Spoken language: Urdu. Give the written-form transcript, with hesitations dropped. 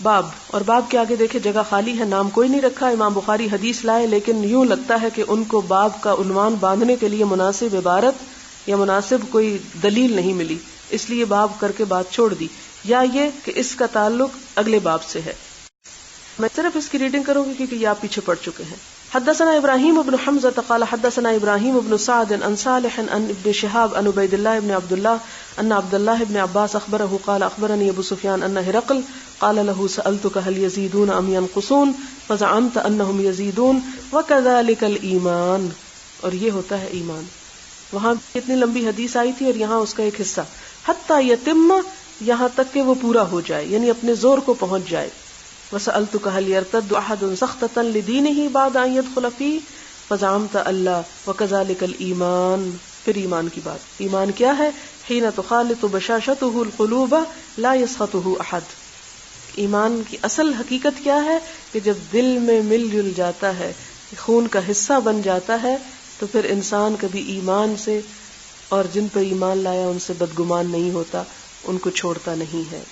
باب، اور باب کے آگے دیکھے جگہ خالی ہے، نام کوئی نہیں رکھا. امام بخاری حدیث لائے لیکن یوں لگتا ہے کہ ان کو باب کا عنوان باندھنے کے لیے مناسب عبارت یا مناسب کوئی دلیل نہیں ملی، اس لیے باب کر کے بات چھوڑ دی، یا یہ کہ اس کا تعلق اگلے باب سے ہے. میں صرف اس کی ریڈنگ کروں گی کیونکہ یہ آپ پیچھے پڑ چکے ہیں. حدثنا ابراہیم بن حمزة قال حدثنا ابراہیم بن سعد عن صالح عن ابن شهاب عن عبید اللہ بن عبد الله ان عبد الله بن عباس اخبره قال اخبرني ابو سفیان ان هرقل قال له سألتك هل يزيدون ام ينقصون فزعمت انهم يزيدون وكذلك الايمان. اور یہ ہوتا ہے ایمان. وہاں اتنی لمبی حدیث آئی تھی اور یہاں اس کا ایک حصہ حتی یتم، یہاں تک کہ وہ پورا ہو جائے، یعنی اپنے زور کو پہنچ جائے. وسألتك هل يرتد أحد سخطة لدينه بعد أن يدخل فيه فزعمت ألا وكذلك الإيمان. پھر ایمان کی بات. ایمان کیا ہے؟ حين تخالط بشاشته القلوب لا يسخطه أحد. ایمان کی اصل حقیقت کیا ہے کہ جب دل میں مل جل جاتا ہے، خون کا حصہ بن جاتا ہے، تو پھر انسان کبھی ایمان سے اور جن پر ایمان لایا ان سے بدگمان نہیں ہوتا، ان کو چھوڑتا نہیں ہے.